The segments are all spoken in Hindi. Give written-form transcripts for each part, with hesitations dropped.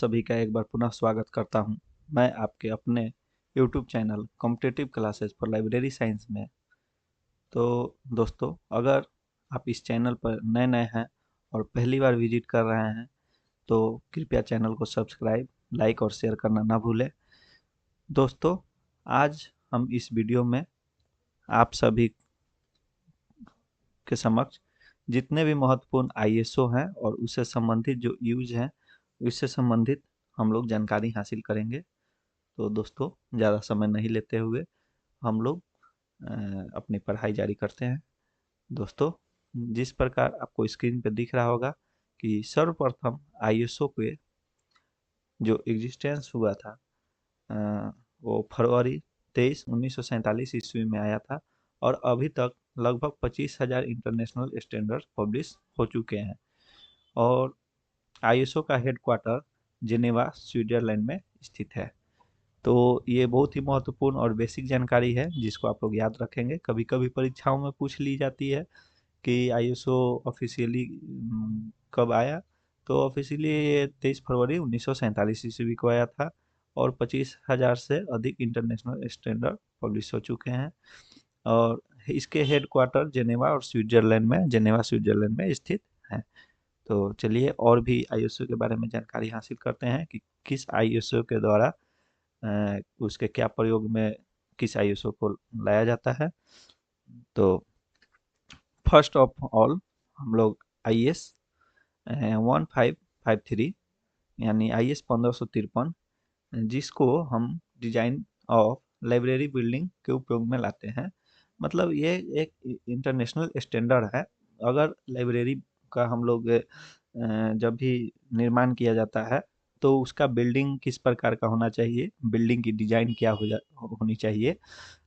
सभी का एक बार पुनः स्वागत करता हूं। मैं आपके अपने YouTube channel competitive classes for library science में। तो दोस्तों, अगर आप इस चैनल पर नए नए हैं और पहली बार विजिट कर रहे हैं तो कृपया चैनल को सब्सक्राइब, लाइक और शेयर करना ना भूलें। दोस्तों, आज हम इस वीडियो में आप सभी के समक्ष जितने भी महत्वपूर्ण ISO हैं और उससे संबंधित जो यूज हैं, उससे संबंधित हम लोग जानकारी हासिल करेंगे। तो दोस्तों, ज़्यादा समय नहीं लेते हुए हम लोग अपनी पढ़ाई जारी करते हैं। दोस्तों, जिस प्रकार आपको स्क्रीन पर दिख रहा होगा कि सर्वप्रथम ISO पे जो एग्जिस्टेंस हुआ था, वो फरवरी 23 1947 ईस्वी में आया था और अभी तक लगभग 25,000 इंटरनेशनल स्टैंडर्ड पब्लिश हो चुके हैं। और ISO का हेडक्वार्टर जिनेवा स्विट्जरलैंड में स्थित है। तो ये बहुत ही महत्वपूर्ण और बेसिक जानकारी है जिसको आप लोग याद रखेंगे। कभी कभी परीक्षाओं में पूछ ली जाती है कि ISO ऑफिशियली कब आया। तो ऑफिशियली ये 23 फरवरी 1947 ईस्वी को आया था और 25,000 से अधिक इंटरनेशनल स्टैंडर्ड पब्लिश हो चुके हैं। और इसके हेडक्वार्टर जेनेवा स्विट्जरलैंड में स्थित है। तो चलिए और भी ISO के बारे में जानकारी हासिल करते हैं कि किस ISO के द्वारा उसके क्या प्रयोग में किस ISO को लाया जाता है। तो फर्स्ट ऑफ ऑल हम लोग IS 1553 यानी IS 1553, जिसको हम डिजाइन ऑफ लाइब्रेरी बिल्डिंग के उपयोग में लाते हैं। मतलब ये एक इंटरनेशनल स्टैंडर्ड है। अगर लाइब्रेरी का हम लोग जब भी निर्माण किया जाता है तो उसका बिल्डिंग किस प्रकार का होना चाहिए, बिल्डिंग की डिजाइन क्या होनी चाहिए,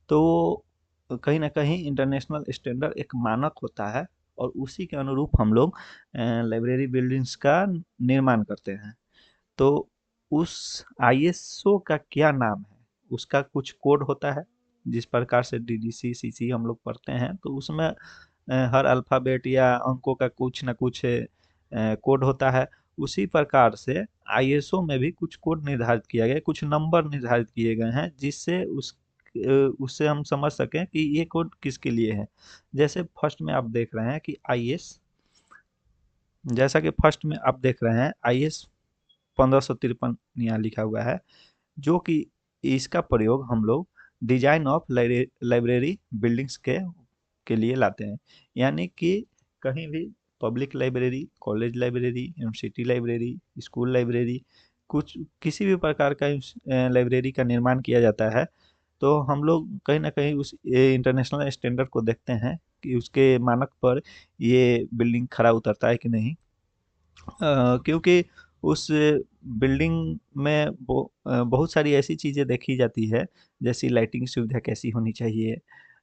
तो कहीं ना कहीं इंटरनेशनल स्टैंडर्ड एक मानक होता है और उसी के अनुरूप हम लोग लाइब्रेरी बिल्डिंग्स का निर्माण करते हैं। तो उस ISO का क्या नाम है, उसका कुछ कोड होता है। जिस प्रकार से DDC CC हम लोग पढ़ते हैं तो उसमें हर अल्फ़ाबेट या अंकों का कुछ ना कुछ कोड होता है। उसी प्रकार से ISO में भी कुछ कोड निर्धारित किया गया है, कुछ नंबर निर्धारित किए गए हैं जिससे उससे हम समझ सकें कि ये कोड किसके लिए है। जैसे फर्स्ट में आप देख रहे हैं कि IS, जैसा कि फर्स्ट में आप देख रहे हैं IS 1553 यहाँ लिखा हुआ है, जो कि इसका प्रयोग हम लोग डिजाइन ऑफ लाइब्रेरी बिल्डिंग्स के लिए लाते हैं। यानी कि कहीं भी public library, college library, university library, school library, कुछ किसी भी प्रकार का लाइब्रेरी का निर्माण किया जाता है तो हम लोग कहीं ना कहीं उस इंटरनेशनल स्टैंडर्ड को देखते हैं कि उसके मानक पर ये बिल्डिंग खरा उतरता है कि नहीं। क्योंकि उस बिल्डिंग में बहुत सारी ऐसी चीज़ें देखी जाती है, जैसे लाइटिंग सुविधा कैसी होनी चाहिए,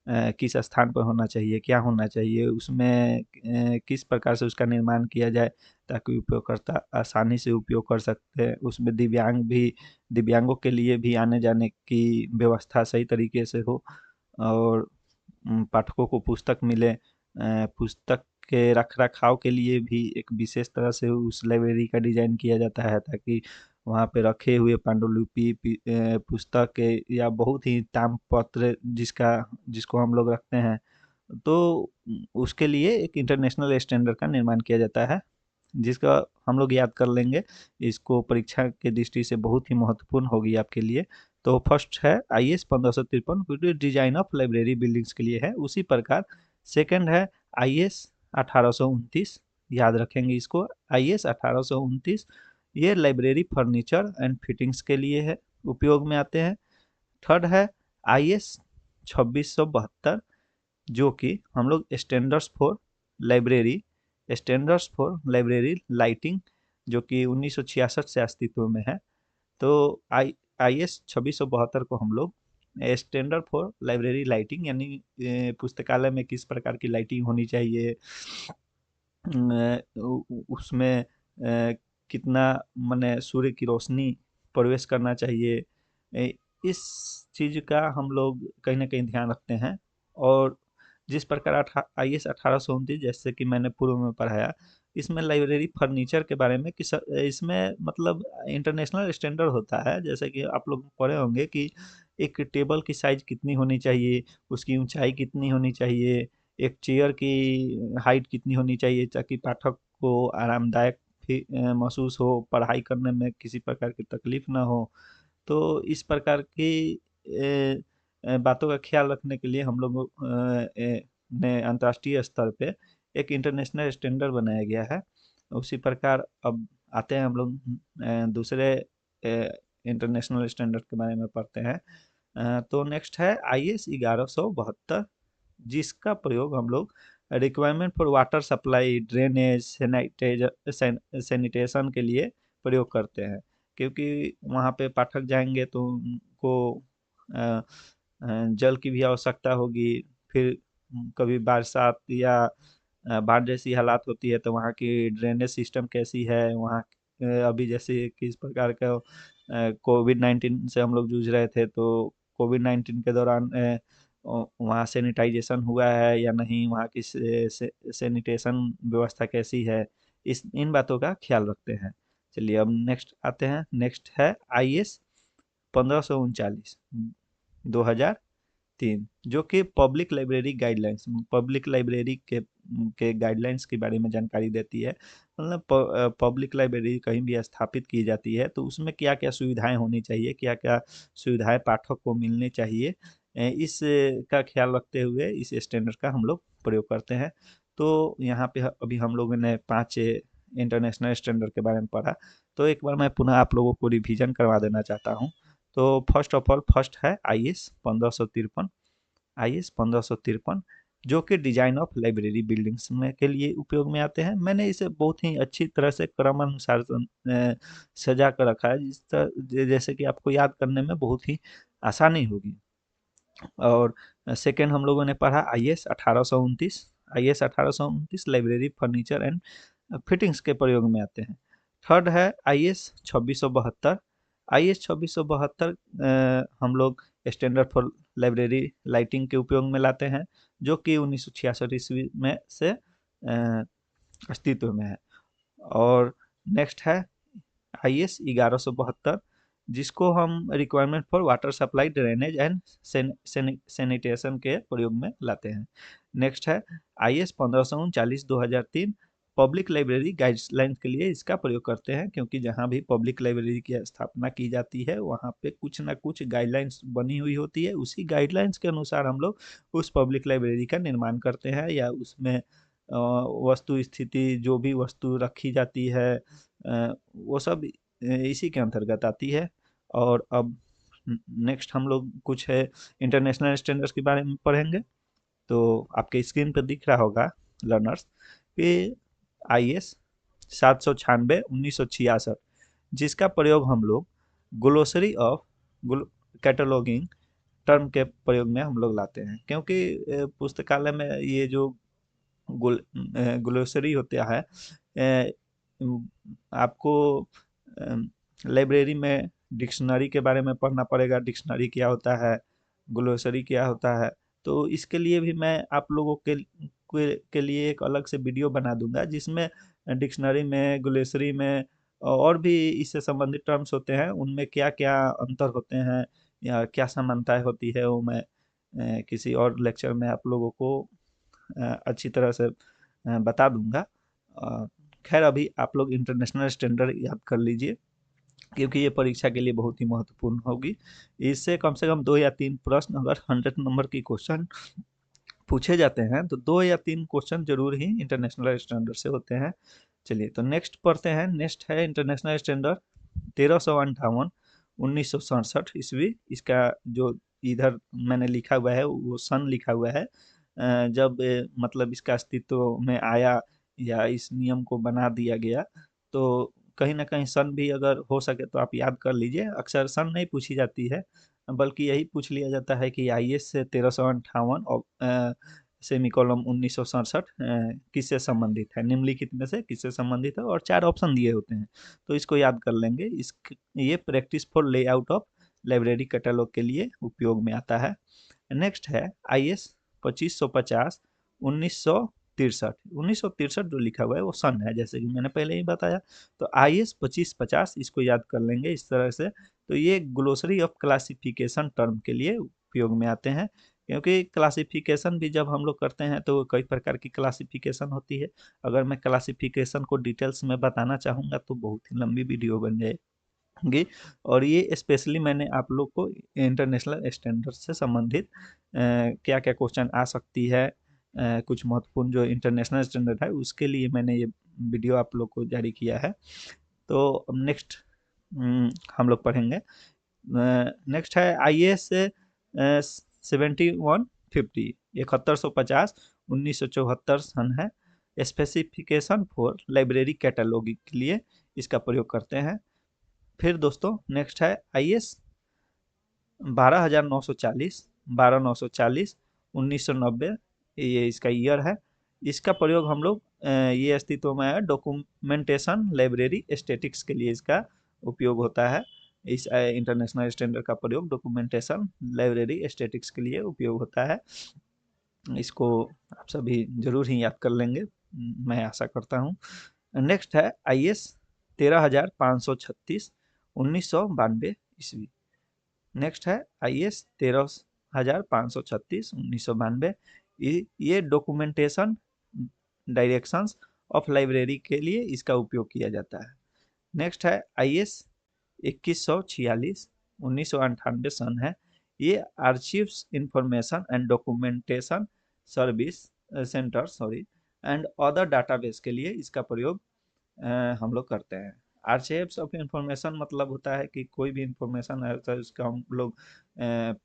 किस स्थान पर होना चाहिए, क्या होना चाहिए, उसमें किस प्रकार से उसका निर्माण किया जाए ताकि उपयोगकर्ता आसानी से उपयोग कर सकते हैं। उसमें दिव्यांगों के लिए भी आने-जाने की व्यवस्था सही तरीके से हो और पाठकों को पुस्तक मिले। पुस्तक के रख-रखाव के लिए भी एक विशेष तरह से उस लाइब्रेरी का डिज़ाइन किया जाता है ताकि वहाँ पे रखे हुए पांडुलिपि, पुस्तक या बहुत ही ताम्रपत्र जिसको हम लोग रखते हैं, तो उसके लिए एक इंटरनेशनल स्टैंडर्ड का निर्माण किया जाता है, जिसका हम लोग याद कर लेंगे। इसको परीक्षा के दृष्टि से बहुत ही महत्वपूर्ण होगी आपके लिए। तो फर्स्ट है IS 1553, जो डिजाइन ऑफ लाइब्रेरी बिल्डिंग्स के लिए है। उसी प्रकार सेकंड है IS 1829, याद रखेंगे इसको। IS 1829 ये लाइब्रेरी फर्नीचर एंड फिटिंग्स के लिए है, उपयोग में आते हैं। थर्ड है IS 2672, जो कि हम लोग स्टैंडर्ड्स फॉर लाइब्रेरी लाइटिंग, जो कि 1966 से अस्तित्व में है। तो IS 2672 को हम लोग स्टैंडर्ड फॉर लाइब्रेरी लाइटिंग यानी पुस्तकालय में किस प्रकार की लाइटिंग होनी चाहिए, उसमें कितना मने सूर्य की रोशनी प्रवेश करना चाहिए, इस चीज़ का हम लोग कहीं ना कहीं ध्यान रखते हैं। और जिस प्रकार IS 1829, जैसे कि मैंने पूर्व में पढ़ाया, इसमें लाइब्रेरी फर्नीचर के बारे में कि इसमें मतलब इंटरनेशनल स्टैंडर्ड होता है, जैसे कि आप लोग पढ़े होंगे कि एक टेबल की साइज कितनी होनी चाहिए, उसकी ऊंचाई कितनी होनी चाहिए, एक चेयर की हाइट कितनी होनी चाहिए ताकि पाठक को आरामदायक महसूस हो, पढ़ाई करने में किसी प्रकार की तकलीफ ना हो। तो इस प्रकार की बातों का ख्याल रखने के लिए हम लोग ने अंतर्राष्ट्रीय स्तर पे एक इंटरनेशनल स्टैंडर्ड बनाया गया है। उसी प्रकार अब आते हैं हम लोग दूसरे इंटरनेशनल स्टैंडर्ड के बारे में पढ़ते हैं। तो नेक्स्ट है IS 1172, जिसका प्रयोग हम लोग requirement for water supply, drainage, sanitation के लिए प्रयोग करते हैं, क्योंकि वहाँ पे पाठक जाएंगे तो उनको अ, जल की भी आवश्यकता होगी। फिर कभी बरसात या बाढ़ जैसी हालात होती है तो वहाँ की ड्रेनेज सिस्टम कैसी है, वहाँ अभी जैसे किस प्रकार का कोविड-19 से हम लोग जूझ रहे थे, तो कोविड-19 के दौरान वहाँ सैनिटाइजेशन हुआ है या नहीं, वहाँ की सैनिटेशन व्यवस्था कैसी है, इस इन बातों का ख्याल रखते हैं। चलिए अब नेक्स्ट आते हैं। नेक्स्ट है IS 1539 2003, जो कि public library guidelines, public library के गाइडलाइंस के बारे में जानकारी देती है। मतलब पब्लिक लाइब्रेरी कहीं भी स्थापित की जाती है तो उसमें क्या क्या सुविधाएं होनी चाहिए, क्या क्या सुविधाएं पाठक को मिलनी चाहिए, इस का ख्याल रखते हुए इस स्टैंडर्ड का हम लोग प्रयोग करते हैं। तो यहाँ पे अभी हम लोगों ने 5 इंटरनेशनल स्टैंडर्ड के बारे में पढ़ा। तो एक बार मैं पुनः आप लोगों को रिवीजन करवा देना चाहता हूँ। तो फर्स्ट ऑफ ऑल फर्स्ट है IS 1553, जो कि डिजाइन ऑफ लाइब्रेरी बिल्डिंग्स में के लिए उपयोग में आते हैं। मैंने इसे बहुत ही अच्छी तरह से क्रमानुसार सजा कर रखा है, जैसे कि आपको याद करने में बहुत ही आसानी होगी। और सेकेंड हम लोगों ने पढ़ा IS 1829 library furniture and fittings के प्रयोग में आते हैं। थर्ड है IS 2672। हम लोग स्टैंडर्ड फॉर लाइब्रेरी लाइटिंग के उपयोग में लाते हैं, जो कि 1966 ईस्वी में से अस्तित्व में है। और नेक्स्ट है IS 1172, जिसको हम requirement for water supply, drainage and sanitation के प्रयोग में लाते हैं। नेक्स्ट है IS 1539 2003, पब्लिक लाइब्रेरी गाइडलाइंस के लिए इसका प्रयोग करते हैं, क्योंकि जहाँ भी पब्लिक लाइब्रेरी की स्थापना की जाती है वहाँ पे कुछ ना कुछ गाइडलाइंस बनी हुई होती है। उसी गाइडलाइंस के अनुसार हम लोग उस पब्लिक लाइब्रेरी का निर्माण करते हैं, या उसमें वस्तु स्थिति जो भी वस्तु रखी जाती है वो सब इसी के अंतर्गत आती है। और अब नेक्स्ट हम लोग कुछ है इंटरनेशनल स्टैंडर्ड्स के बारे में पढ़ेंगे। तो आपके स्क्रीन पर दिख रहा होगा लर्नर्स कि IS 796 1966, जिसका प्रयोग हम लोग ग्लोसरी ऑफ कैटलॉगिंग टर्म के प्रयोग में हम लोग लाते हैं, क्योंकि पुस्तकालय में ये जो ग्लोसरी होता है, आपको लाइब्रेरी में डिक्शनरी के बारे में पढ़ना पड़ेगा, डिक्शनरी क्या होता है, ग्लोसरी क्या होता है। तो इसके लिए भी मैं आप लोगों के लिए एक अलग से वीडियो बना दूंगा, जिसमें डिक्शनरी में, ग्लोसरी में और भी इससे संबंधित टर्म्स होते हैं, उनमें क्या क्या अंतर होते हैं या क्या समानताएं होती है, वो मैं किसी और लेक्चर में आप लोगों को अच्छी तरह से बता दूंगा। खैर अभी आप लोग इंटरनेशनल स्टैंडर्ड याद कर लीजिए, क्योंकि ये परीक्षा के लिए बहुत ही महत्वपूर्ण होगी। इससे कम से कम 2 या 3 प्रश्न, अगर 100 नंबर की क्वेश्चन पूछे जाते हैं तो 2 या 3 क्वेश्चन जरूर ही इंटरनेशनल स्टैंडर्ड से होते हैं। चलिए तो नेक्स्ट पढ़ते हैं। नेक्स्ट है इंटरनेशनल स्टैंडर्ड 1358 1967 ईस्वी। इसका जो इधर मैंने लिखा हुआ है वो सन लिखा हुआ है, जब मतलब इसका अस्तित्व में आया या इस नियम को बना दिया गया। तो कहीं ना कहीं सन भी अगर हो सके तो आप याद कर लीजिए। अक्सर सन नहीं पूछी जाती है, बल्कि यही पूछ लिया जाता है कि IS से 1358 और सेमीकोलन 1967 किससे संबंधित है, निम्नलिखित में से किससे संबंधित है, और 4 ऑप्शन दिए होते हैं। तो इसको याद कर लेंगे। ये practice for layout of library catalogue के लिए उपयोग में आता है। नेक्स्ट है IS 2550 1963 1963 जो लिखा हुआ है वो सन है, जैसे कि मैंने पहले ही बताया। तो IS 2550 इसको याद कर लेंगे इस तरह से। तो ये ग्लोसरी ऑफ क्लासिफिकेशन टर्म के लिए उपयोग में आते हैं, क्योंकि क्लासिफिकेशन भी जब हम लोग करते हैं तो कई प्रकार की क्लासिफिकेशन होती है। अगर मैं क्लासिफिकेशन को डिटेल्स में बताना चाहूँगा तो बहुत ही लंबी वीडियो बन जाएगी, और ये स्पेशली मैंने आप लोग को इंटरनेशनल स्टैंडर्ड से संबंधित क्या क्या क्वेश्चन आ सकती है, कुछ महत्वपूर्ण जो इंटरनेशनल स्टैंडर्ड है उसके लिए मैंने ये वीडियो आप लोग को जारी किया है। तो अब नेक्स्ट हम लोग पढ़ेंगे। नेक्स्ट है IAS 7150 7150 1974 सन है। स्पेसिफिकेशन फॉर लाइब्रेरी कैटलॉगिंग के लिए इसका प्रयोग करते हैं। फिर दोस्तों नेक्स्ट है IAS 12940 12940 1990, ये इसका ईयर है। इसका प्रयोग हम लोग ये अस्तित्व में है डॉक्यूमेंटेशन लाइब्रेरी स्टैटिक्स के लिए इसका उपयोग होता है। इस इंटरनेशनल स्टैंडर्ड का प्रयोग डॉक्यूमेंटेशन लाइब्रेरी स्टैटिक्स के लिए उपयोग होता है। इसको आप सभी जरूर ही याद कर लेंगे, मैं आशा करता हूँ। नेक्स्ट है IAS 13536 1992 ईस्वी। नेक्स्ट है IAS 13536 1992। ये डॉक्यूमेंटेशन डायरेक्शंस ऑफ लाइब्रेरी के लिए इसका उपयोग किया जाता है। नेक्स्ट है IAS 2146 1998 सन है। ये archives information and documentation service centre sorry and other database के लिए इसका प्रयोग हम लोग करते हैं। आर्काइव्स ऑफ इंफॉर्मेशन मतलब होता है कि कोई भी इंफॉर्मेशन है तो उसका हम लोग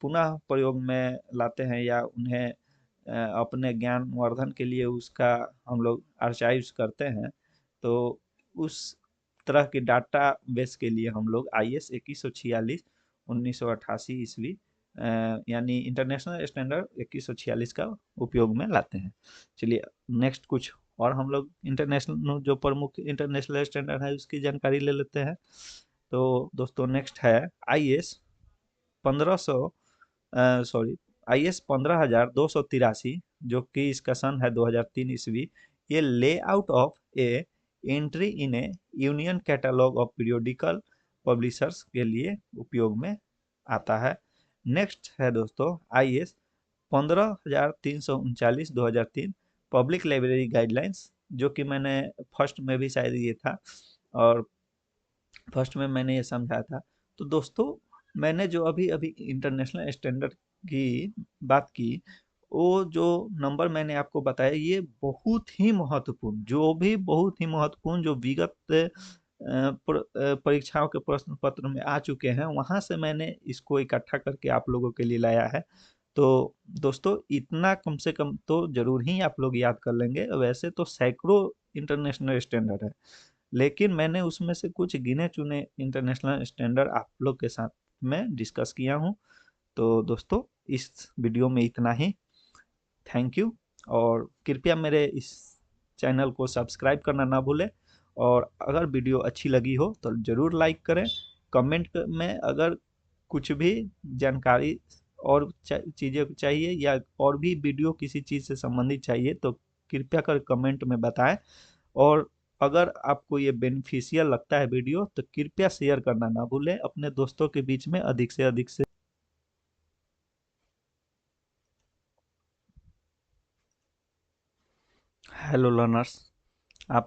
पुनः प्रयोग में लाते हैं, या उन्हें अपने ज्ञान वर्धन के लिए उसका हम लोग आर्काइव्स करते हैं। तो उस तरह की डाटा बेस के लिए हम लोग IAS 2146 1988 ईस्वी यानी इंटरनेशनल स्टैंडर्ड 2146 का उपयोग में लाते हैं। चलिए नेक्स्ट कुछ और हम लोग इंटरनेशनल जो प्रमुख इंटरनेशनल स्टैंडर्ड है उसकी जानकारी ले लेते हैं। तो दोस्तों नेक्स्ट है IAS 1500 सॉरी IAS 15283 जो कि इसका सन है 2003 ईस्वी। ये layout of A entry in A union catalogue of periodical publishers के लिए उपयोग में आता है। नेक्स्ट है दोस्तों IAS 15339 2003 पब्लिक लाइब्रेरी गाइडलाइंस, जो कि मैंने फर्स्ट में भी शायद ये था, और फर्स्ट में मैंने ये समझा था। तो दोस्तों मैंने जो अभी अभी इंटरनेशनल स्टैंडर्ड की बात की, वो जो नंबर मैंने आपको बताया ये बहुत ही महत्वपूर्ण, जो भी बहुत ही महत्वपूर्ण जो विगत परीक्षाओं के प्रश्न पत्र में आ चुके हैं वहां से मैंने इसको इकट्ठा करके आप लोगों के लिए लाया है। तो दोस्तों इतना कम से कम तो जरूर ही आप लोग याद कर लेंगे। वैसे तो सैकड़ों इंटरनेशनल स्टैंडर्ड है, लेकिन मैंने उसमें से कुछ गिने चुने इंटरनेशनल स्टैंडर्ड आप लोग के साथ में डिस्कस किया हूँ। तो दोस्तों इस वीडियो में इतना ही। थैंक यू, और कृपया मेरे इस चैनल को सब्सक्राइब करना ना भूलें, और अगर वीडियो अच्छी लगी हो तो ज़रूर लाइक करें। कमेंट में अगर कुछ भी जानकारी और चीज़ें चाहिए या और भी वीडियो किसी चीज़ से संबंधित चाहिए तो कृपया कर कमेंट में बताएं। और अगर आपको ये बेनिफिशियल लगता है वीडियो तो कृपया शेयर करना ना भूलें अपने दोस्तों के बीच में अधिक से अधिक से। हेलो लर्नर्स, आप